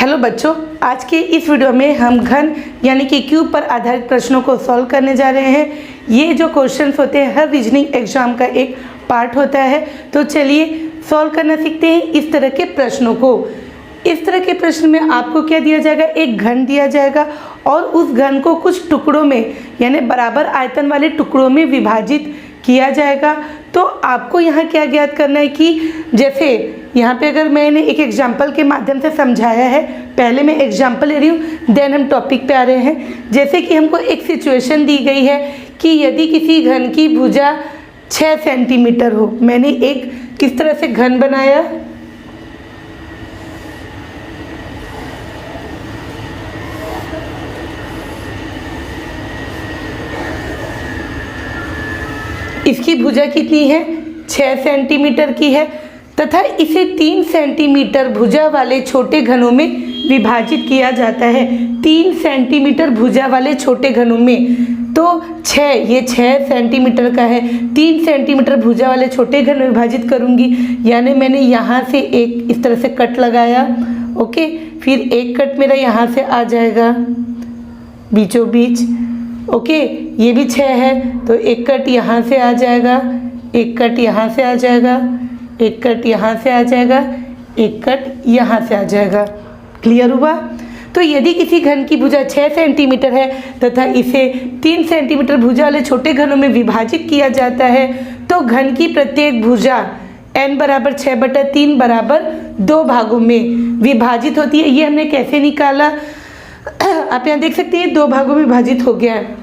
Hello बच्चों, आज के इस वीडियो में हम घन यानी कि क्यूब पर आधारित प्रश्नों को सॉल्व करने जा रहे हैं। ये जो क्वेश्चंस होते हैं हर रीजनिंग एग्जाम का एक पार्ट होता है। तो चलिए सॉल्व करना सीखते हैं इस तरह के प्रश्नों को। इस तरह के प्रश्न में आपको क्या दिया जाएगा, एक घन दिया जाएगा और उस घन को कुछ टुकड़ों में यानी बराबर आयतन वाले टुकड़ों में विभाजित किया जाएगा। तो आपको यहाँ क्या ज्ञात करना है कि जैसे यहाँ पे अगर मैंने एक एग्जाम्पल के माध्यम से समझाया है, पहले मैं एग्जाम्पल ले रही हूँ देन हम टॉपिक पे आ रहे हैं। जैसे कि हमको एक सिचुएशन दी गई है कि यदि किसी घन की भुजा 6 सेंटीमीटर हो। मैंने एक किस तरह से घन बनाया, इसकी भुजा कितनी है, 6 सेंटीमीटर की है तथा इसे 3 सेंटीमीटर भुजा वाले छोटे घनों में विभाजित किया जाता है। 3 सेंटीमीटर भुजा वाले छोटे घनों में, तो 6 सेंटीमीटर का है, 3 सेंटीमीटर भुजा वाले छोटे घन में विभाजित करूंगी। यानी मैंने यहाँ से एक इस तरह से कट लगाया, ओके, फिर एक कट मेरा यहाँ से आ जाएगा बीचों बीच, ओके, ये भी 6 है तो एक कट यहाँ से आ जाएगा, एक कट यहाँ से आ जाएगा, एक कट यहाँ से आ जाएगा, एक कट यहाँ से आ जाएगा। क्लियर हुआ? तो यदि किसी घन की भुजा 6 सेंटीमीटर है तथा इसे 3 सेंटीमीटर भुजा वाले छोटे घनों में विभाजित किया जाता है तो घन की प्रत्येक भुजा n बराबर 6/3 बराबर 2 भागों में विभाजित होती है। ये हमने कैसे निकाला, आप यहाँ देख सकते हैं 2 भागों में विभाजित हो गया है।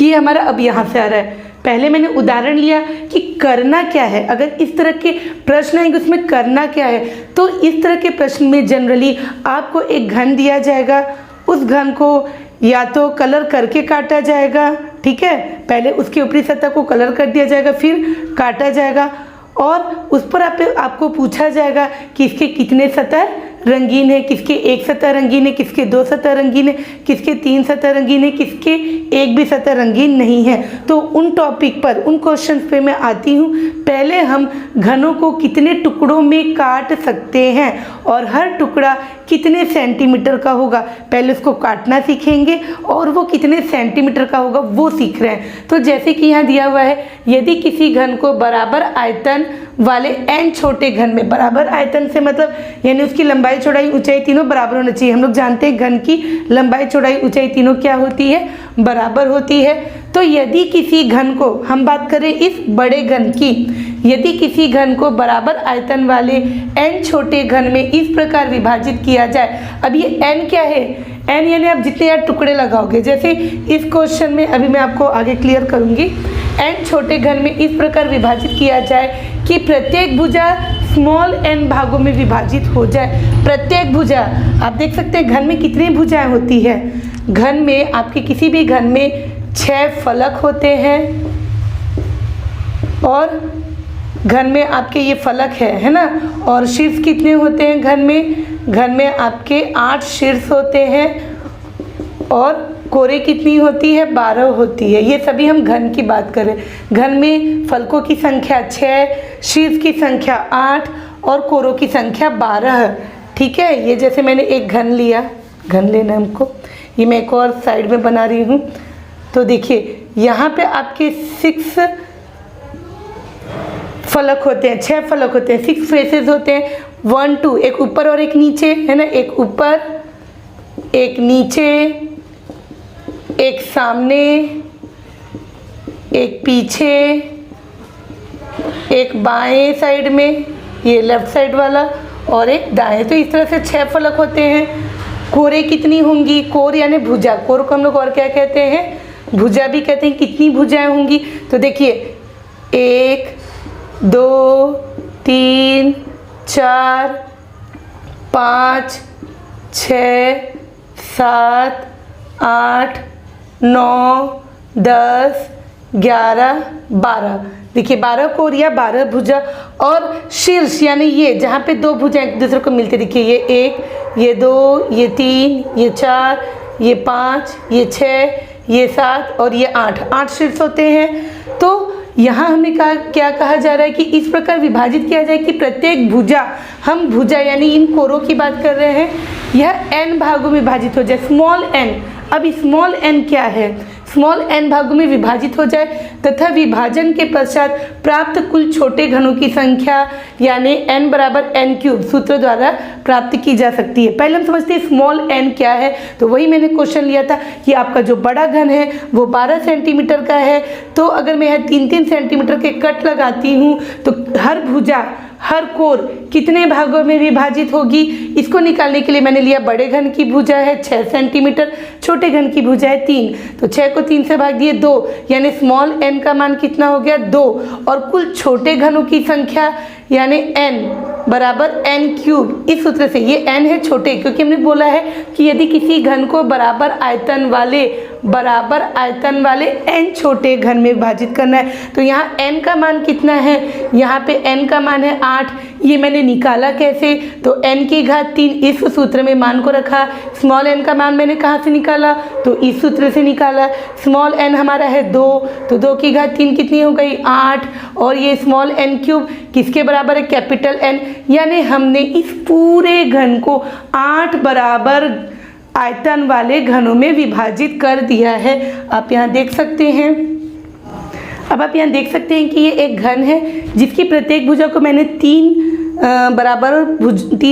ये हमारा अब यहाँ से आ रहा है। पहले मैंने उदाहरण लिया कि करना क्या है, अगर इस तरह के प्रश्न आएंगे उसमें करना क्या है। तो इस तरह के प्रश्न में जनरली आपको एक घन दिया जाएगा, उस घन को या तो कलर करके काटा जाएगा, ठीक है, पहले उसके ऊपरी सतह को कलर कर दिया जाएगा फिर काटा जाएगा और उस पर आपको पूछा जाएगा कि इसके कितने सतह रंगीन है, किसके एक सतह रंगीन है, किसके 2 सतह रंगीन है, किसके 3 सतह रंगीन है, किसके एक भी सतह रंगीन नहीं है। तो उन टॉपिक पर, उन क्वेश्चंस पे मैं आती हूँ। पहले हम घनों को कितने टुकड़ों में काट सकते हैं और हर टुकड़ा कितने सेंटीमीटर का होगा, पहले उसको काटना सीखेंगे और वो कितने सेंटीमीटर का होगा वो सीख रहे हैं। तो जैसे कि यहाँ दिया हुआ है, यदि किसी घन को बराबर आयतन वाले n छोटे घन में, बराबर आयतन से मतलब यानी उसकी लंबाई चौड़ाई ऊंचाई तीनों बराबर होना चाहिए। हम लोग जानते हैं घन की लंबाई चौड़ाई ऊंचाई तीनों क्या होती है, बराबर होती है। तो यदि किसी घन को, हम बात करें इस बड़े घन की, यदि किसी घन को बराबर आयतन वाले n छोटे घन में इस प्रकार विभाजित किया जाए। अब ये n क्या है, n यानी आप जितने यार टुकड़े लगाओगे, जैसे इस क्वेश्चन में अभी मैं आपको आगे क्लियर करूंगी। n छोटे घन में इस प्रकार विभाजित किया जाए कि प्रत्येक भुजा स्मॉल n भागों में विभाजित हो जाए। प्रत्येक भुजा, आप देख सकते हैं घन में कितनी भुजाएं होती है। घन में आपके किसी भी घन में 6 फलक होते हैं और घन में आपके ये फलक है ना, और शीर्ष कितने होते हैं घन में आपके 8 शीर्ष होते हैं और कोरे कितनी होती है, 12 होती है। ये सभी हम घन की बात करें। घन में फलकों की संख्या 6, शीर्ष की संख्या 8 और कोरों की संख्या 12, ठीक है। ये जैसे मैंने एक घन लिया, घन लेना हमको, ये मैं एक और साइड में बना रही हूँ। तो देखिए यहाँ पे आपके 6 फलक होते हैं, 6 फलक होते हैं, 6 फेसेस होते हैं, 1 2, एक ऊपर और एक नीचे है ना, एक ऊपर एक नीचे, एक सामने, एक पीछे, एक बाएं साइड में, ये लेफ्ट साइड वाला, और एक दाएं। तो इस तरह से 6 फलक होते हैं। कोरे कितनी होंगी, कोर यानी भुजा, कोर को हम लोग और क्या कहते हैं, भुजा भी कहते हैं। कितनी भुजाएं होंगी, तो देखिए 1 2 3 4 5 6 7 8 9 10 11 12। देखिए 12 कोर या 12 भुजा और शीर्ष यानी ये जहाँ पे 2 भुजाएं एक दूसरे को मिलते, देखिए ये 1, ये 2, ये 3, ये 4, ये 5, ये 6, ये 7 और ये 8 शीर्ष होते हैं। तो यहाँ हमें क्या कहा जा रहा है कि इस प्रकार विभाजित किया जाए कि प्रत्येक भुजा, हम भुजा यानी इन कोरों की बात कर रहे हैं, यह n भागों में विभाजित हो जाए, स्मॉल n। अब स्मॉल n क्या है? स्मॉल n भागों में विभाजित हो जाए तथा विभाजन के पश्चात प्राप्त कुल छोटे घनों की संख्या यानी n बराबर n क्यूब सूत्र द्वारा प्राप्त की जा सकती है। पहले हम समझते हैं स्मॉल n क्या है, तो वही मैंने क्वेश्चन लिया था कि आपका जो बड़ा घन है वो 12 सेंटीमीटर का है, तो अगर मैं यहाँ 3-3 सेंटीमीटर के कट लगाती हूँ तो हर भुजा, हर कोर कितने भागों में विभाजित होगी, इसको निकालने के लिए मैंने लिया बड़े घन की भुजा है 6 सेंटीमीटर, छोटे घन की भुजा है 3, तो 6 को 3 से भाग दिए 2, यानी स्मॉल n का मान कितना हो गया 2, और कुल छोटे घनों की संख्या यानी n बराबर n क्यूब। इस सूत्र से ये n है छोटे, क्योंकि हमने बोला है कि यदि किसी घन को बराबर आयतन वाले n छोटे घन में विभाजित करना है, तो यहाँ n का मान कितना है, यहाँ पे n का मान है 8। ये मैंने निकाला कैसे, तो n की घात 3 इस सूत्र में मान को रखा। स्मॉल n का मान मैंने कहाँ से निकाला, तो इस सूत्र से निकाला। स्मॉल n हमारा है 2, तो 2 की घात 3 कितनी हो गई 8, और ये स्मॉल n क्यूब किसके बराबर है, कैपिटल N, यानी हमने इस पूरे घन को 8 बराबर आयतन वाले घनों में विभाजित कर दिया है। आप यहाँ देख सकते हैं। अब आप यहाँ देख सकते हैं कि ये एक घन है जिसकी प्रत्येक भुजा को मैंने 3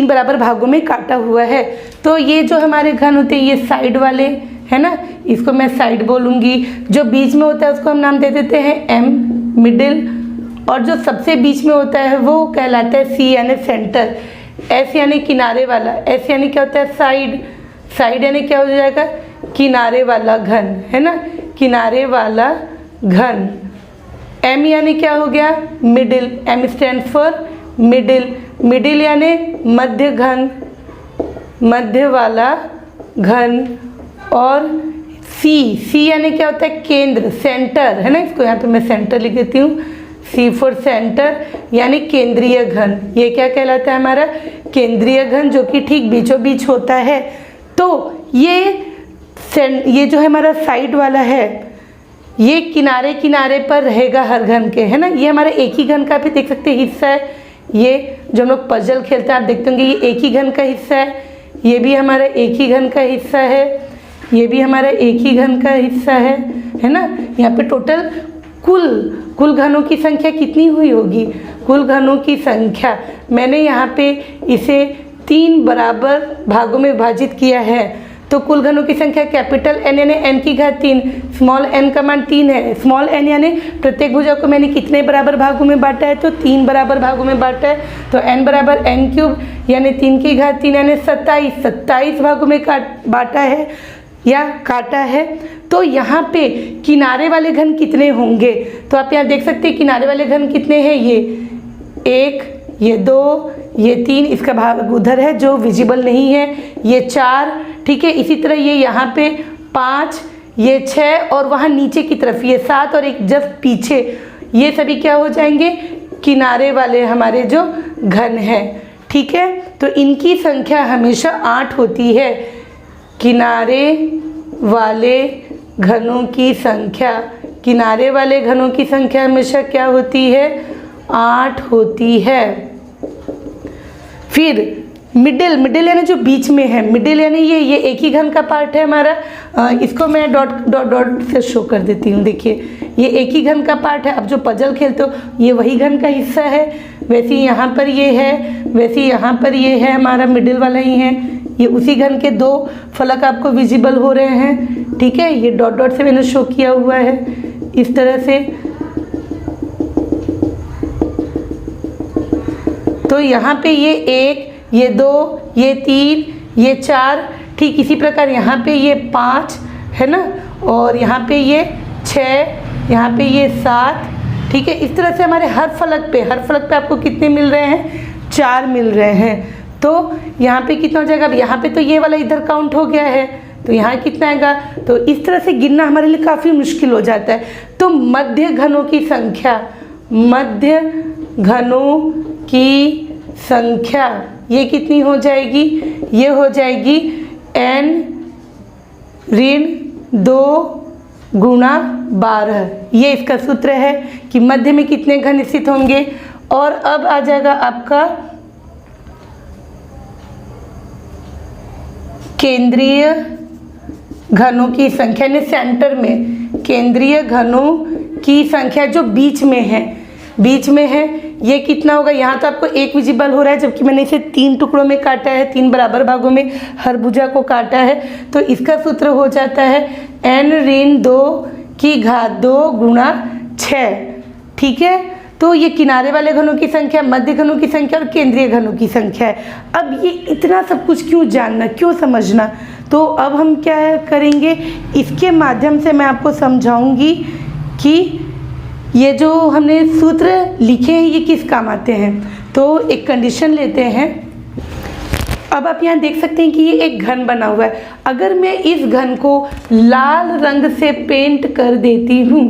बराबर भागों में काटा हुआ है। तो ये जो हमारे घन होते हैं ये साइड वाले है ना, इसको मैं साइड बोलूँगी। जो बीच में होता है उसको हम नाम दे देते हैं M, मिडिल, और जो सबसे बीच में होता है वो कहलाता है C यानी सेंटर। S यानी किनारे वाला, S यानी क्या होता है साइड, साइड यानी क्या हो जाएगा किनारे वाला घन, है ना, किनारे वाला घन। M यानी क्या हो गया middle, M stand for middle, middle यानी मध्य घन, मध्य वाला घन। और C यानी क्या होता है केंद्र, सेंटर, है ना, इसको यहाँ पे मैं सेंटर लिख देती हूँ, C फॉर सेंटर यानी केंद्रीय घन। ये क्या कहलाता है हमारा केंद्रीय घन, जो कि ठीक बीचों बीच होता है। तो ये जो है हमारा साइड वाला है, ये किनारे किनारे पर रहेगा हर घन के, है ना। ये हमारा एक ही घन का भी देख सकते हैं हिस्सा है। ये जो हम लोग पजल खेलते हैं आप देखते होंगे, ये एक ही घन का हिस्सा है, ये भी हमारा एक ही घन का हिस्सा है, ये भी हमारा एक ही घन का हिस्सा है ना। यहाँ पे टोटल कुल घनों की संख्या कितनी हुई होगी, कुल घनों की संख्या मैंने यहाँ पे इसे 3 बराबर भागों में विभाजित किया है। तो कुल घनों की संख्या कैपिटल N यानी n की घात 3, स्मॉल n का मान 3 है। स्मॉल n यानी प्रत्येक भुजा को मैंने कितने बराबर भागों में बांटा है, तो 3 बराबर भागों में बांटा है। तो n बराबर n क्यूब यानी 3 की घात 3 यानी 27 भागों में बांटा है या काटा है। तो यहाँ पे किनारे वाले घन कितने होंगे, तो आप यहाँ देख सकते हैं किनारे वाले घन कितने हैं, ये 1, ये 2, ये 3, इसका भाग उधर है जो विजिबल नहीं है, ये 4, ठीक है। इसी तरह ये यहाँ पे 5, ये 6, और वहाँ नीचे की तरफ ये 7 और एक जस्ट पीछे, ये सभी क्या हो जाएंगे किनारे वाले हमारे जो घन हैं, ठीक है। तो इनकी संख्या हमेशा 8 होती है। किनारे वाले घनों की संख्या, किनारे वाले घनों की संख्या हमेशा क्या होती है 8 होती है। फिर मिडिल यानी जो बीच में है, मिडिल यानी ये एक ही घन का पार्ट है हमारा। इसको मैं डॉट से शो कर देती हूँ। देखिए ये एक ही घन का पार्ट है। अब जो पजल खेलते हो ये वही घन का हिस्सा है, वैसे ही यहाँ पर ये है, वैसे ही यहाँ पर ये है, हमारा मिडिल वाला ही है। ये उसी घन के 2 फलक आपको विजिबल हो रहे हैं, ठीक है। ये डॉट से मैंने शो किया हुआ है इस तरह से। तो यहाँ पे ये 1, ये 2, ये 3, ये 4, ठीक इसी प्रकार यहाँ पे ये 5 है ना, और यहाँ पे ये 6, यहाँ पे ये 7, ठीक है। इस तरह से हमारे हर फलक पे आपको कितने मिल रहे हैं 4 मिल रहे हैं। तो यहाँ पे कितना हो जाएगा, अब यहाँ पे तो ये वाला इधर काउंट हो गया है, तो यहाँ कितना आएगा। तो इस तरह से गिनना हमारे लिए काफ़ी मुश्किल हो जाता है। तो मध्य घनों की संख्या, मध्य घनों की संख्या ये कितनी हो जाएगी, ये हो जाएगी n ऋण 2 गुणा 12। ये इसका सूत्र है कि मध्य में कितने घन स्थित होंगे। और अब आ जाएगा आपका केंद्रीय घनों की संख्या यानी सेंटर में केंद्रीय घनों की संख्या जो बीच में है ये कितना होगा। यहाँ तो आपको एक विजिबल हो रहा है, जबकि मैंने इसे 3 टुकड़ों में काटा है, 3 बराबर भागों में हर भुजा को काटा है। तो इसका सूत्र हो जाता है n-2 की घात 2 गुणा 6। ठीक है, तो ये किनारे वाले घनों की संख्या, मध्य घनों की संख्या और केंद्रीय घनों की संख्या है। अब ये इतना सब कुछ क्यों जानना, क्यों समझना, तो अब हम क्या करेंगे, इसके माध्यम से मैं आपको समझाऊंगी कि ये जो हमने सूत्र लिखे हैं ये किस काम आते हैं। तो एक कंडीशन लेते हैं। अब आप यहाँ देख सकते हैं कि ये एक घन बना हुआ है। अगर मैं इस घन को लाल रंग से पेंट कर देती हूँ,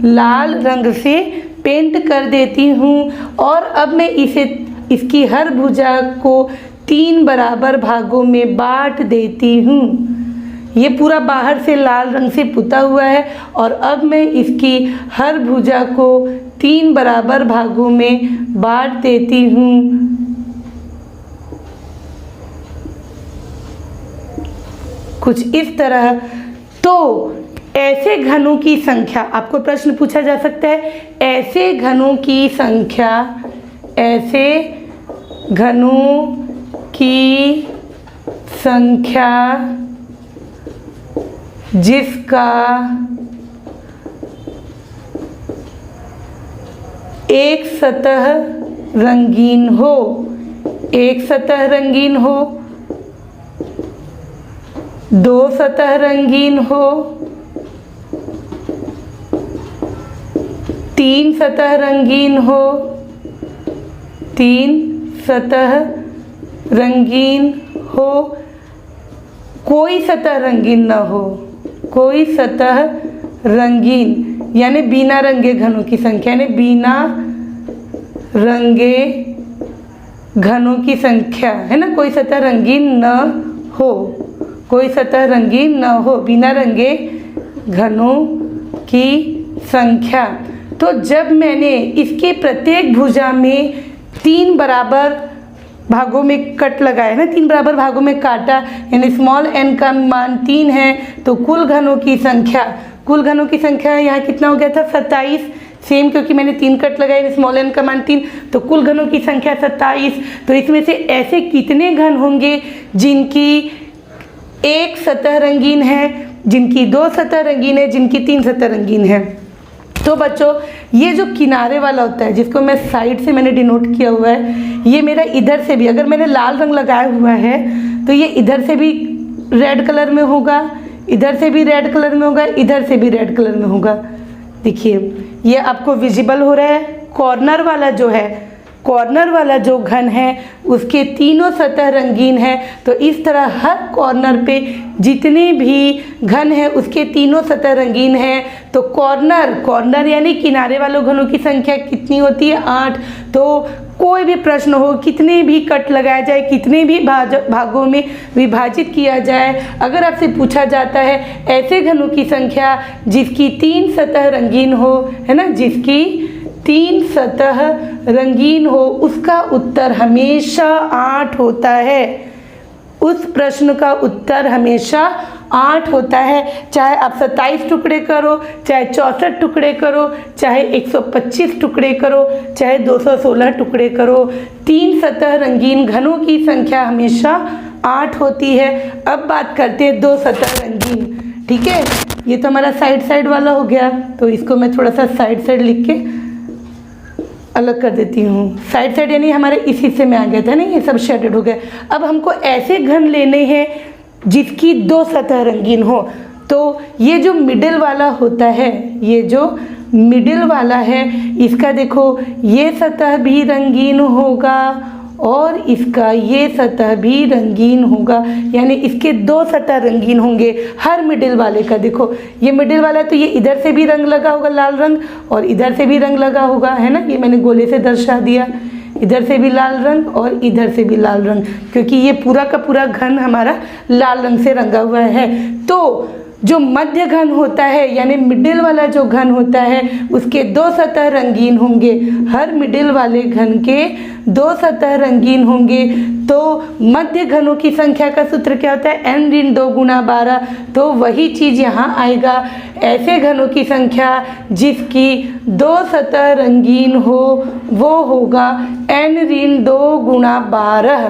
लाल रंग से पेंट कर देती हूँ, और अब मैं इसकी हर भुजा को 3 बराबर भागों में बांट देती हूँ। ये पूरा बाहर से लाल रंग से पुता हुआ है, और अब मैं इसकी हर भुजा को 3 बराबर भागों में बांट देती हूँ। कुछ इस तरह। तो ऐसे घनों की संख्या, आपको प्रश्न पूछा जा सकता है, ऐसे घनों की संख्या, ऐसे घनों की संख्या जिसका एक सतह रंगीन हो, एक सतह रंगीन हो, 2 सतह रंगीन हो, 3 सतह रंगीन हो, 3 सतह रंगीन हो, कोई सतह रंगीन न हो, कोई सतह रंगीन यानी बिना रंगे घनों की संख्या, यानी बिना रंगे घनों की संख्या है ना, कोई सतह रंगीन न हो, कोई सतह रंगीन न हो, बिना रंगे घनों की संख्या। तो जब मैंने इसके प्रत्येक भुजा में 3 बराबर भागों में कट लगाया ना, 3 बराबर भागों में काटा, यानी स्मॉल n का मान 3 है, तो कुल घनों की संख्या, कुल घनों की संख्या यहाँ कितना हो गया था 27। सेम, क्योंकि मैंने 3 कट लगाए, स्मॉल n का मान 3, तो कुल घनों की संख्या 27। तो इसमें से ऐसे कितने घन होंगे जिनकी एक सतह रंगीन है, जिनकी 2 सतह रंगीन है, जिनकी 3 सतह रंगीन है। तो बच्चों ये जो किनारे वाला होता है, जिसको मैं साइड से मैंने डिनोट किया हुआ है, ये मेरा इधर से भी, अगर मैंने लाल रंग लगाया हुआ है तो ये इधर से भी रेड कलर में होगा, इधर से भी रेड कलर में होगा, इधर से भी रेड कलर में होगा। देखिए ये आपको विजिबल हो रहा है। कॉर्नर वाला जो है, कॉर्नर वाला जो घन है उसके तीनों सतह रंगीन है। तो इस तरह हर कॉर्नर पे जितने भी घन है उसके तीनों सतह रंगीन है। तो कॉर्नर यानी किनारे वालों घनों की संख्या कितनी होती है 8। तो कोई भी प्रश्न हो, कितने भी कट लगाया जाए, कितने भी भागों में विभाजित किया जाए, अगर आपसे पूछा जाता है ऐसे घनों की संख्या जिसकी 3 सतह रंगीन हो, है ना, जिसकी 3 सतह रंगीन हो, उसका उत्तर हमेशा 8 होता है। उस प्रश्न का उत्तर हमेशा 8 होता है। चाहे आप 27 टुकड़े करो, चाहे 64 टुकड़े करो, चाहे 125 टुकड़े करो, चाहे 216 टुकड़े करो, 3 सतह रंगीन घनों की संख्या हमेशा 8 होती है। अब बात करते हैं 2 सतह रंगीन। ठीक है, ये तो हमारा साइड वाला हो गया, तो इसको मैं थोड़ा सा साइड लिख के अलग कर देती हूँ। साइड यानी हमारे इस हिस्से में आ गया था ना, ये सब शेडेड हो गया। अब हमको ऐसे घन लेने हैं जिसकी 2 सतह रंगीन हो। तो ये जो मिडिल वाला होता है, ये जो मिडिल वाला है, इसका देखो ये सतह भी रंगीन होगा और इसका ये सतह भी रंगीन होगा, यानी इसके 2 सतह रंगीन होंगे हर मिडिल वाले का। देखो ये मिडिल वाला है तो ये इधर से भी रंग लगा होगा लाल रंग, और इधर से भी रंग लगा होगा, है ना, ये मैंने गोले से दर्शा दिया। इधर से भी लाल रंग और इधर से भी लाल रंग, क्योंकि ये पूरा का पूरा घन हमारा लाल रंग से रंगा हुआ है। तो जो मध्य घन होता है यानी मिडिल वाला जो घन होता है उसके दो सतह रंगीन होंगे। हर मिडिल वाले घन के दो सतह रंगीन होंगे। तो मध्य घनों की संख्या का सूत्र क्या होता है? n ऋण 2 गुना 12। तो वही चीज़ यहाँ आएगा, ऐसे घनों की संख्या जिसकी दो सतह रंगीन हो वो होगा n ऋण 2 गुना 12।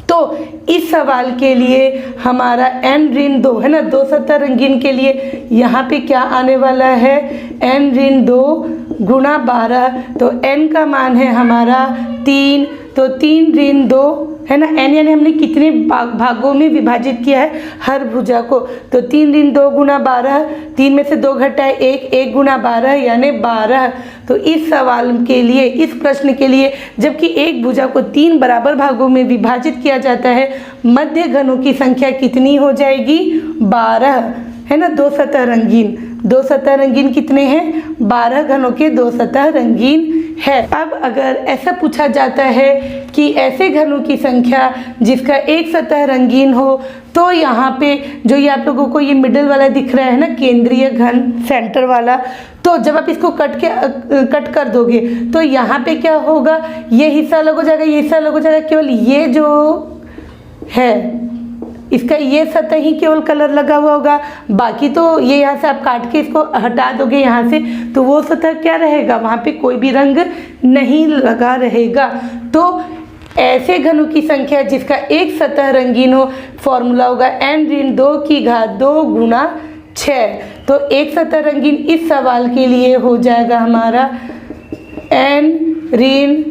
तो इस सवाल के लिए हमारा n ऋण 2 है ना, दो सतह रंगीन के लिए यहाँ पे क्या आने वाला है? n ऋण 2 गुना 12। तो n का मान है हमारा 3, तो 3 ऋण 2 है ना, n यानी हमने कितने भागों में विभाजित किया है हर भुजा को? तो 3 ऋण 2 गुना 12, 3 में से 2 घटाए 1, 1 गुना 12 यानी 12। तो इस सवाल के लिए, इस प्रश्न के लिए, जबकि एक भुजा को 3 बराबर भागों में विभाजित किया जाता है, मध्य घनों की संख्या कितनी हो जाएगी? 12 है ना। दो सतह रंगीन, दो सतह रंगीन कितने हैं? 12 घनों के दो सतह रंगीन है। अब अगर ऐसा पूछा जाता है कि ऐसे घनों की संख्या जिसका एक सतह रंगीन हो, तो यहाँ पे जो ये आप लोगों को ये मिडिल वाला दिख रहा है ना, केंद्रीय घन, सेंटर वाला, तो जब आप इसको कट कर दोगे तो यहाँ पे क्या होगा? ये हिस्सा अलग हो जाएगा, ये हिस्सा अलग हो जाएगा। केवल ये जो है इसका ये सतह ही केवल कलर लगा हुआ होगा, बाकी तो ये यहाँ से आप काट के इसको हटा दोगे यहाँ से, तो वो सतह क्या रहेगा? वहाँ पे कोई भी रंग नहीं लगा रहेगा। तो ऐसे घनों की संख्या जिसका एक सतह रंगीन हो, फॉर्मूला होगा n ऋण 2 की घात 2 गुना 6। तो एक सतह रंगीन इस सवाल के लिए हो जाएगा हमारा n ऋण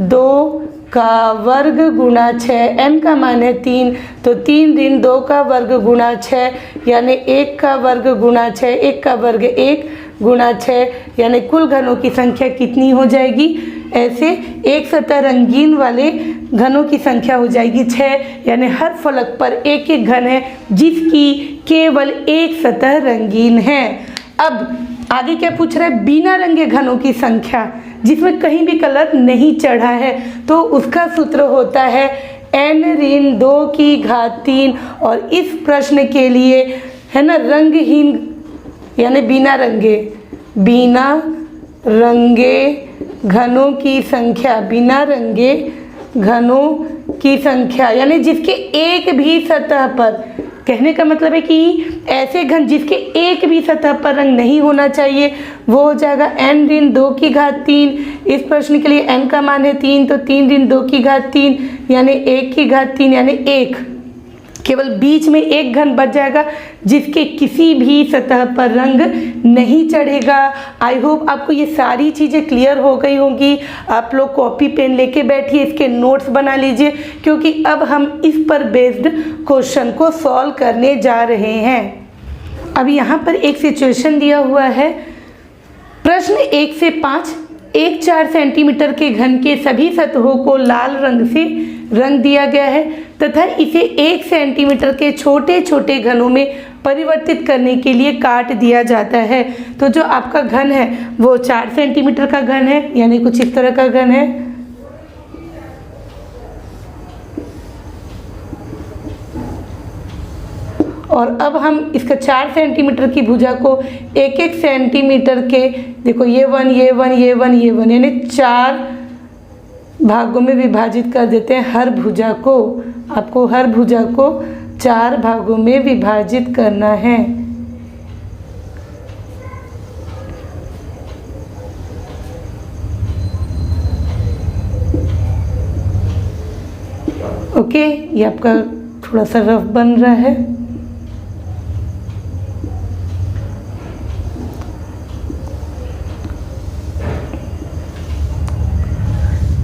2 का वर्ग गुना 6। n का मान है 3, तो 3 ऋण 2 का वर्ग गुना 6 यानी 1 का वर्ग गुना 6, 1 का वर्ग 1 गुना 6 यानी कुल घनों की संख्या कितनी हो जाएगी? ऐसे एक सतह रंगीन वाले घनों की संख्या हो जाएगी 6, यानी हर फलक पर एक एक घन है जिसकी केवल एक सतह रंगीन है। अब आगे क्या पूछ रहा है? बिना रंगे घनों की संख्या जिसमें कहीं भी कलर नहीं चढ़ा है, तो उसका सूत्र होता है n ऋण 2 की घात 3। और इस प्रश्न के लिए है ना, रंगहीन यानी बिना रंगे घनों की संख्या, बिना रंगे घनों की संख्या यानी जिसके एक भी सतह पर, कहने का मतलब है कि ऐसे घन जिसके एक भी सतह पर रंग नहीं होना चाहिए, वो हो जाएगा n ऋण 2 की घात 3। इस प्रश्न के लिए n का मान है 3, तो 3 ऋण 2 की घात 3 यानी 1 की घात 3 यानी 1। केवल बीच में एक घन बच जाएगा जिसके किसी भी सतह पर रंग नहीं चढ़ेगा। आई होप आपको ये सारी चीज़ें क्लियर हो गई होंगी। आप लोग कॉपी पेन लेके बैठिए, इसके नोट्स बना लीजिए, क्योंकि अब हम इस पर बेस्ड क्वेश्चन को सॉल्व करने जा रहे हैं। अब यहाँ पर एक सिचुएशन दिया हुआ है। प्रश्न 1 से 5, एक 4 सेंटीमीटर के घन के सभी सतहों को लाल रंग से रंग दिया गया है तथा इसे 1 सेंटीमीटर के छोटे छोटे घनों में परिवर्तित करने के लिए काट दिया जाता है। तो जो आपका घन है वो 4 सेंटीमीटर का घन है, यानी कुछ इस तरह का घन है। और अब हम इसका 4 सेंटीमीटर की भुजा को 1-1 सेंटीमीटर के, देखो ये 1, ये 1, ये 1, ये 1 यानी 4 भागों में विभाजित कर देते हैं हर भुजा को। आपको हर भुजा को 4 भागों में विभाजित करना है। ओके, ये आपका थोड़ा सा रफ बन रहा है।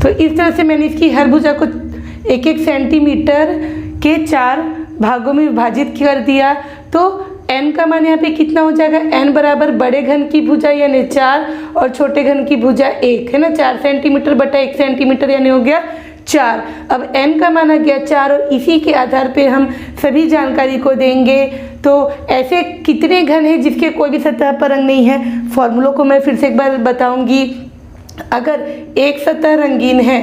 तो इस तरह से मैंने इसकी हर भुजा को 1-1 सेंटीमीटर के 4 भागों में विभाजित कर दिया। तो n का मान यहाँ पे कितना हो जाएगा? n बराबर बड़े घन की भुजा यानी 4 और छोटे घन की भुजा 1 है ना। 4 सेंटीमीटर बटा 1 सेंटीमीटर यानी हो गया 4। अब n का मान आ गया 4 और इसी के आधार पे हम सभी जानकारी को देंगे। तो ऐसे कितने घन हैं जिसके कोई भी सतह पर रंग नहीं है? फॉर्मूलों को मैं फिर से एक बार बताऊंगी। अगर एक सतह रंगीन है,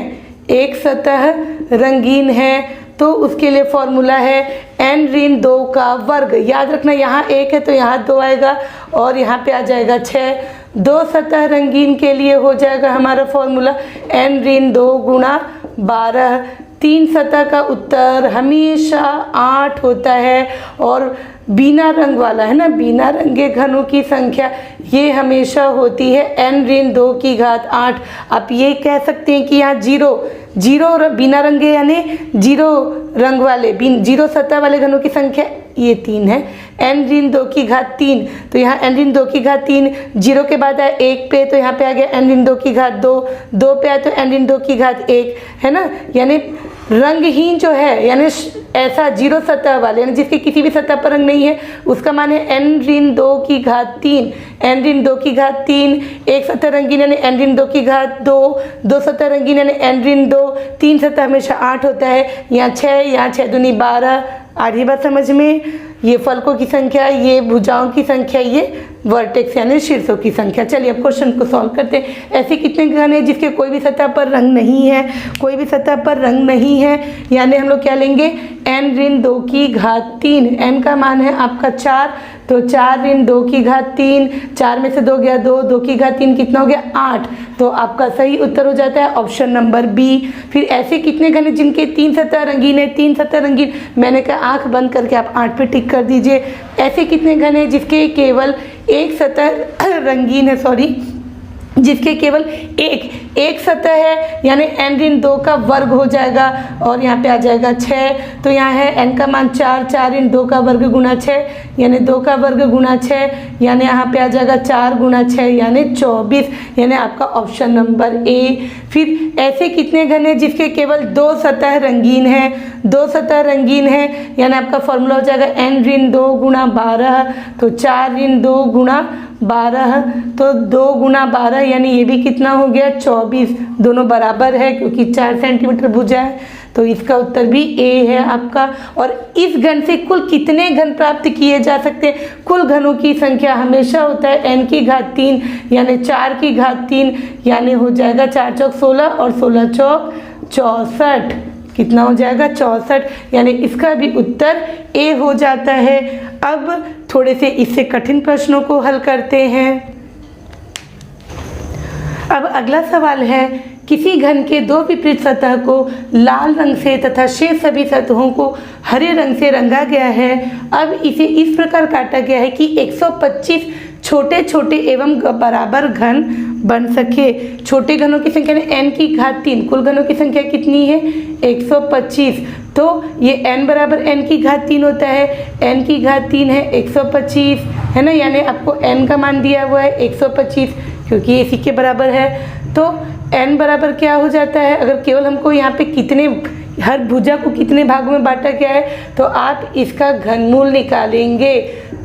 एक सतह रंगीन है, तो उसके लिए फॉर्मूला है n ऋण 2 का वर्ग। याद रखना यहाँ 1 है तो यहाँ 2 आएगा और यहाँ पे आ जाएगा 6। 2 सतह रंगीन के लिए हो जाएगा हमारा फॉर्मूला n ऋण 2 गुणा 12। 3 सतह का उत्तर हमेशा 8 होता है और बिना रंग वाला है ना, बिना रंगे घनों की संख्या ये हमेशा होती है n ऋण 2 की घात 8। आप ये कह सकते हैं कि यहाँ जीरो बिना रंगे यानी जीरो रंग वाले जीरो सतह वाले घनों की संख्या ये 3 है। n ऋण 2 की घात 3, तो यहाँ n ऋण 2 की घात 3, 0 के बाद आया 1 पे तो यहाँ पे आ गया n ऋण 2 की घात 2, 2 पे आया तो n ऋण 2 की घात 1 है ना। यानी रंगहीन जो है यानी ऐसा जीरो सतह वाले यानी जिसके किसी भी सतह पर रंग नहीं है उसका मान है n ऋण 2 की घात 3। n ऋण 2 की घात 3, एक सतह रंगीन यानी n ऋण 2 की घात 2, 2 सतह रंगीन यानी n ऋण 2, 3 सतह हमेशा 8 होता है। यहाँ 6, यहाँ 6 दूनी 12। आधी बात समझ में? ये फलकों की संख्या, ये भुजाओं की संख्या, ये वर्टेक्स यानी शीर्षों की संख्या। चलिए अब क्वेश्चन को सॉल्व करते हैं। ऐसे कितने घन हैं जिसके कोई भी सतह पर रंग नहीं है, कोई भी सतह पर रंग नहीं है, यानी हम लोग क्या लेंगे n ऋण 2 की घात 3। n का मान है आपका 4, तो 4 ऋण 2 की घात 3, 4 में से 2 गया 2, 2 की घात 3 कितना हो गया 8। तो आपका सही उत्तर हो जाता है ऑप्शन नंबर बी। फिर ऐसे कितने घन हैं जिनके 3 सतह रंगीन है, 3 सतह रंगीन, मैंने कहा आंख बंद करके आप 8 पे टिक कर दीजिए। ऐसे कितने घन हैं जिसके केवल एक सतह रंगीन है, जिसके केवल एक सतह है यानी n ऋण 2 का वर्ग हो जाएगा और यहाँ पे आ जाएगा 6। तो यहाँ है n का मान 4, 4 ऋण 2 का वर्ग गुना 6 यानी 2 का वर्ग गुना 6 यानी यहाँ पे आ जाएगा 4 गुना 6 यानी 24, यानी आपका ऑप्शन नंबर ए। फिर ऐसे कितने घन हैं जिसके केवल 2 सतह रंगीन है, 2 सतह रंगीन है यानी आपका फॉर्मूला हो जाएगा n ऋण 2 गुणा 12, तो 4 ऋण 2 गुणा 12, तो 2 गुना 12 यानी ये भी कितना हो गया 24। दोनों बराबर है क्योंकि 4 सेंटीमीटर भुजा है, तो इसका उत्तर भी ए है आपका। और इस घन से कुल कितने घन प्राप्त किए जा सकते हैं? कुल घनों की संख्या हमेशा होता है n की घात 3 यानी 4 की घात 3 यानी हो जाएगा 4 चौक 16 और 16 चौक 64, कितना हो जाएगा 64, यानी इसका भी उत्तर ए हो जाता है। अब थोड़े से इससे कठिन प्रश्नों को हल करते हैं। अब अगला सवाल है, किसी घन के 2 विपरीत सतह को लाल रंग से तथा शेष सभी सतहों को हरे रंग से रंगा गया है। अब इसे इस प्रकार काटा गया है कि 125 छोटे छोटे एवं बराबर घन बन सके। छोटे घनों की संख्या n की घात 3, कुल घनों की संख्या कितनी है 125, तो ये n बराबर n की घात 3 होता है। n की घात 3 है 125 है ना, यानी आपको n का मान दिया हुआ है 125 क्योंकि ये इसी के बराबर है। तो n बराबर क्या हो जाता है, अगर केवल हमको यहाँ पे कितने हर भुजा को कितने भागों में बांटा गया है तो आप इसका घनमूल निकालेंगे।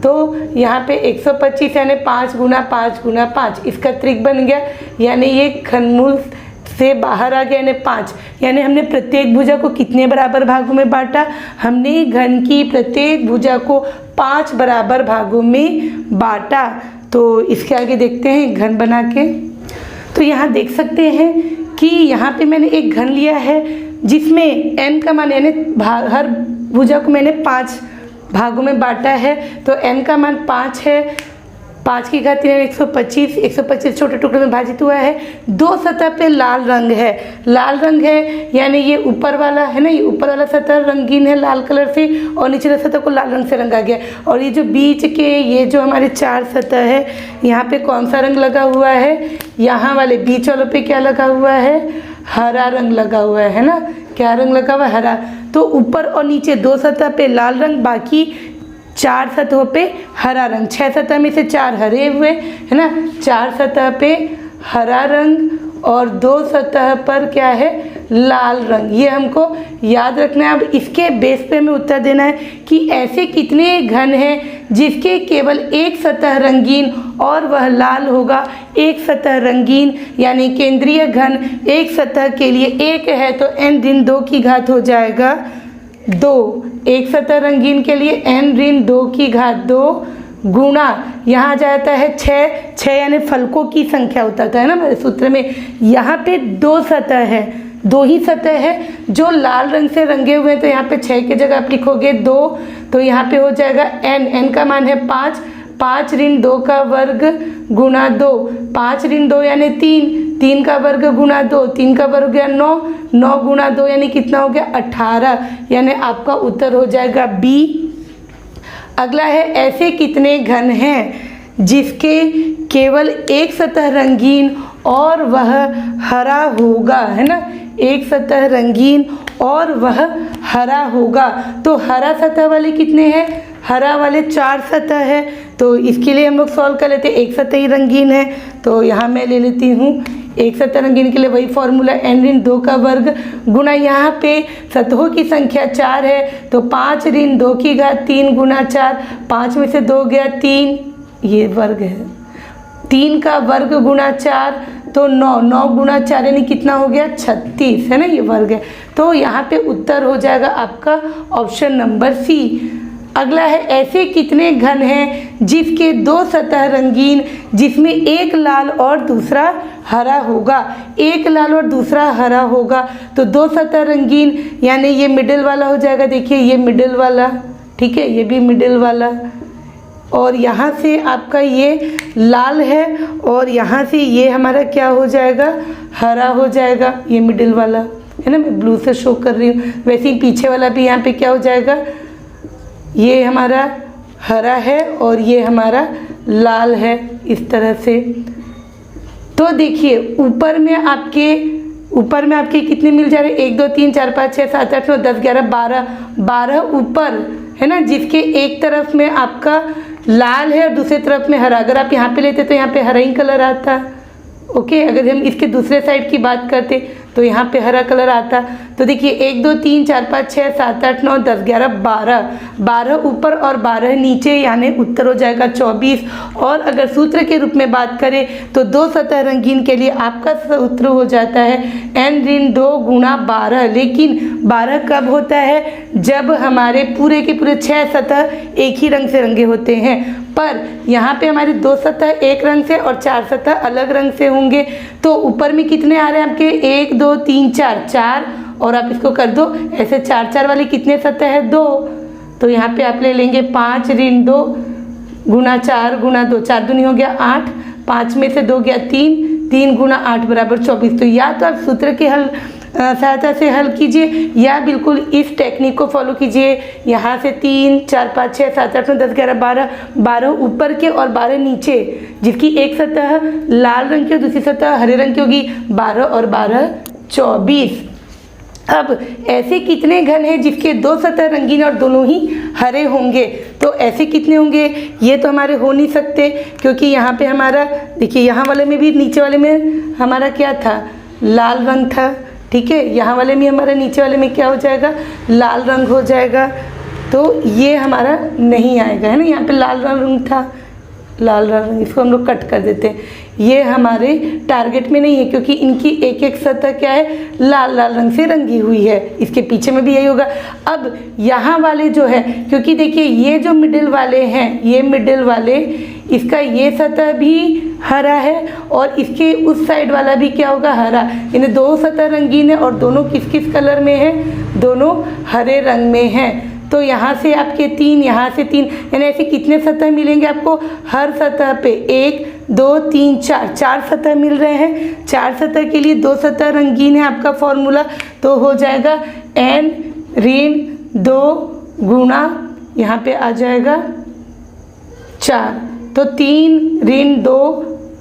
तो यहाँ पे 125 यानी 5 गुना 5 गुना 5, इसका त्रिक बन गया यानी ये घनमूल से बाहर आ गया यानी 5, यानी हमने प्रत्येक भुजा को कितने बराबर भागों में बांटा, हमने घन की प्रत्येक भुजा को 5 बराबर भागों में बांटा। तो इसके आगे देखते हैं घन बना के। तो यहाँ देख सकते हैं कि यहाँ पे मैंने एक घन लिया है जिसमें n का मान यानी हर भुजा को मैंने 5 भागों में बांटा है, तो n का मान 5 है, 5 की घात 3 125, 125 छोटे टुकड़े में विभाजित हुआ है। 2 सतह पे लाल रंग है, लाल रंग है यानी ये ऊपर वाला है ना, ये ऊपर वाला सतह रंगीन है लाल कलर से और निचले सतह को लाल रंग से रंगा गया। और ये जो बीच के ये जो हमारे 4 सतह है, यहाँ पे कौन सा रंग लगा हुआ है, यहाँ वाले बीच वालों पे क्या लगा हुआ है, हरा रंग लगा हुआ है ना। क्या रंग लगा हुआ है, हरा। तो ऊपर और नीचे 2 सतह पे लाल रंग, बाकी 4 सतहों पे हरा रंग। 6 सतह में से 4 हरे हुए है ना, 4 सतह पे हरा रंग और 2 सतह पर क्या है लाल रंग। ये हमको याद रखना है। अब इसके बेस पे हमें उत्तर देना है कि ऐसे कितने घन हैं जिसके केवल एक सतह रंगीन और वह लाल होगा। एक सतह रंगीन यानी केंद्रीय घन एक सतह के लिए 1 है तो n ऋण 2 की घात हो जाएगा 2। एक सतह रंगीन के लिए n ऋण 2 की घात 2 गुणा यहाँ जाता है 6 यानी फलकों की संख्या होता था है ना मेरे सूत्र में। यहाँ पे 2 सतह है दो ही सतह है जो लाल रंग से रंगे हुए हैं, तो यहाँ पे 6 की जगह आप लिखोगे 2, तो यहाँ पे हो जाएगा n का मान है 5, 5 ऋण 2 का वर्ग गुणा 2, 5 ऋण 2 यानी 3, 3 का वर्ग गुणा 2, 3 का वर्ग हो गया 9, 9 गुणा 2 यानी कितना हो गया 18, यानी आपका उत्तर हो जाएगा बी। अगला है ऐसे कितने घन हैं जिसके केवल एक सतह रंगीन और वह हरा होगा, है ना, एक सतह रंगीन और वह हरा होगा। तो हरा सतह वाले कितने हैं, हरा वाले 4 सतह है, तो इसके लिए हम लोग सॉल्व कर लेते हैं। एक सतह ही रंगीन है, तो यहाँ मैं ले लेती हूँ एक सतह रंगीन के लिए वही फॉर्मूला n ऋण 2 का वर्ग गुणा यहाँ पे सतहों की संख्या 4 है, तो 5 ऋण 2 की घात 3 गुणा 4, 5 में से 2 गया 3, ये वर्ग है, 3 का वर्ग गुणा 4 तो 9, 9 गुणा 4 यानी कितना हो गया 36, है ना, ये वर्ग है। तो यहाँ पे उत्तर हो जाएगा आपका ऑप्शन नंबर सी। अगला है ऐसे कितने घन हैं जिसके 2 सतह रंगीन जिसमें एक लाल और दूसरा हरा होगा, एक लाल और दूसरा हरा होगा, तो 2 सतह रंगीन यानी ये मिडिल वाला हो जाएगा, देखिए ये मिडिल वाला, ठीक है, ये भी मिडिल वाला, और यहाँ से आपका ये लाल है और यहाँ से ये हमारा क्या हो जाएगा हरा हो जाएगा, ये मिडिल वाला है ना, मैं ब्लू से शो कर रही हूँ। वैसे ही पीछे वाला भी यहाँ पे क्या हो जाएगा, ये हमारा हरा है और ये हमारा लाल है, इस तरह से। तो देखिए ऊपर में आपके कितने मिल जा रहे हैं, 1 2 3 4 5 6 7 8 9 10 11 12, 12 ऊपर है ना, जिसके एक तरफ में आपका लाल है और दूसरी तरफ में हरा। अगर आप यहाँ पे लेते तो यहाँ पे हरा ही कलर आता, ओके। अगर हम इसके दूसरे साइड की बात करते तो यहाँ पे हरा कलर आता। तो देखिए 1 2 3 4 5 6 7 8 9 10 11 12, 12 ऊपर और 12 नीचे, यानी उत्तर हो जाएगा 24। और अगर सूत्र के रूप में बात करें तो 2 सतह रंगीन के लिए आपका सूत्र हो जाता है n ऋण 2 गुणा 12, लेकिन 12 कब होता है, जब हमारे पूरे के पूरे 6 सतह एक ही रंग से रंगे होते हैं। पर यहाँ पे हमारे 2 सतह एक रंग से और 4 सतह अलग रंग से होंगे। तो ऊपर में कितने आ रहे हैं आपके 1 2 3 4, 4, और आप इसको कर दो ऐसे 4 4 वाले कितने सतह है 2, तो यहाँ पे आप ले लेंगे 5 ऋण 2 गुणा 4 गुणा 2, 4 दूनी हो गया 8, 5 में से 2 गया 3, 3 गुणा 8 बराबर 24। तो या तो आप सूत्र के हल सहायता से हल कीजिए या बिल्कुल इस टेक्निक को फॉलो कीजिए। यहाँ से 3 4 5 6 7 8 9 10 11 12, 12 ऊपर के और 12 नीचे, जिसकी एक सतह लाल रंग की और दूसरी सतह हरे रंग की होगी, 12 और 12 24। अब ऐसे कितने घन हैं जिसके 2 सतह रंगीन और दोनों ही हरे होंगे, तो ऐसे कितने होंगे, ये तो हमारे हो नहीं सकते, क्योंकि यहाँ पे हमारा देखिए यहाँ वाले में भी नीचे वाले में हमारा क्या था लाल रंग था, ठीक है, यहाँ वाले में हमारा नीचे वाले में क्या हो जाएगा लाल रंग हो जाएगा, तो ये हमारा नहीं आएगा, है ना, यहाँ पे लाल रंग था, लाल रंग, इसको हम लोग कट कर देते हैं, ये हमारे टारगेट में नहीं है, क्योंकि इनकी एक एक सतह क्या है लाल लाल रंग से रंगी हुई है। इसके पीछे में भी यही होगा। अब यहाँ वाले जो है, क्योंकि देखिए ये जो मिडिल वाले हैं, ये मिडिल वाले, इसका ये सतह भी हरा है और इसके उस साइड वाला भी क्या होगा हरा, यानी 2 सतह रंगीन है और दोनों किस किस कलर में है, दोनों हरे रंग में हैं। तो यहाँ से आपके 3, यहाँ से 3, यानी ऐसे कितने सतह मिलेंगे आपको, हर सतह पे 1 2 3 4, 4 सतह मिल रहे हैं। 4 सतह के लिए 2 सतह रंगीन है आपका फॉर्मूला, तो हो जाएगा n ऋण 2 गुणा यहाँ पे आ जाएगा 4, तो 3 ऋण 2,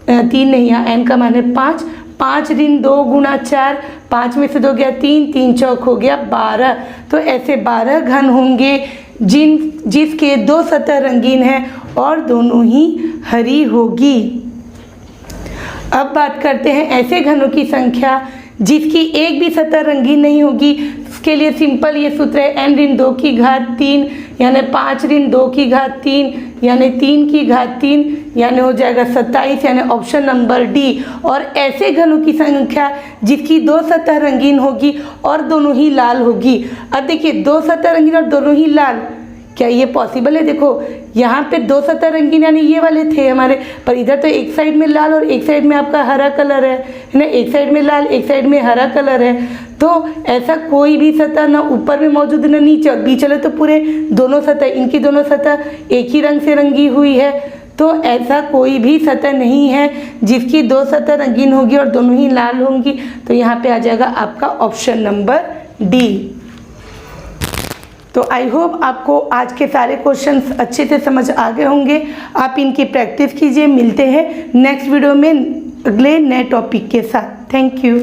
3 नहीं, यहाँ n का मान है 5, 5 ऋण 2 गुणा 4, 5 में से 2 गया 3, 3 चौक हो गया 12। तो ऐसे 12 घन होंगे जिसके 2 सतह रंगीन हैं और दोनों ही हरी होगी। अब बात करते हैं ऐसे घनों की संख्या जिसकी एक भी सतह रंगीन नहीं होगी। इसके लिए सिंपल ये सूत्र है n ऋण 2 की घात 3 यानी 5 ऋण 2 की घात 3 यानी 3 की घात 3 यानी हो जाएगा 27, यानी ऑप्शन नंबर डी। और ऐसे घनों की संख्या जिसकी 2 सतह रंगीन होगी और दोनों ही लाल होगी। अब देखिए 2 सतह रंगीन और दोनों ही लाल, क्या ये पॉसिबल है? देखो यहाँ पे 2 सतह रंगीन यानी ये वाले थे हमारे, पर इधर तो एक साइड में लाल और एक साइड में आपका हरा कलर है ना, एक साइड में लाल एक साइड में हरा कलर है। तो ऐसा कोई भी सतह ना ऊपर में मौजूद ना नीचे, और बीच वाले तो पूरे दोनों सतह, इनकी दोनों सतह एक ही रंग से रंगी हुई है। तो ऐसा कोई भी सतह नहीं है जिसकी दो सतह रंगीन होगी और दोनों ही लाल होंगी। तो यहाँ पे आ जाएगा आपका ऑप्शन नंबर डी। तो आई होप आपको आज के सारे क्वेश्चंस अच्छे से समझ आ गए होंगे। आप इनकी प्रैक्टिस कीजिए। मिलते हैं नेक्स्ट वीडियो में अगले नए टॉपिक के साथ। Thank you.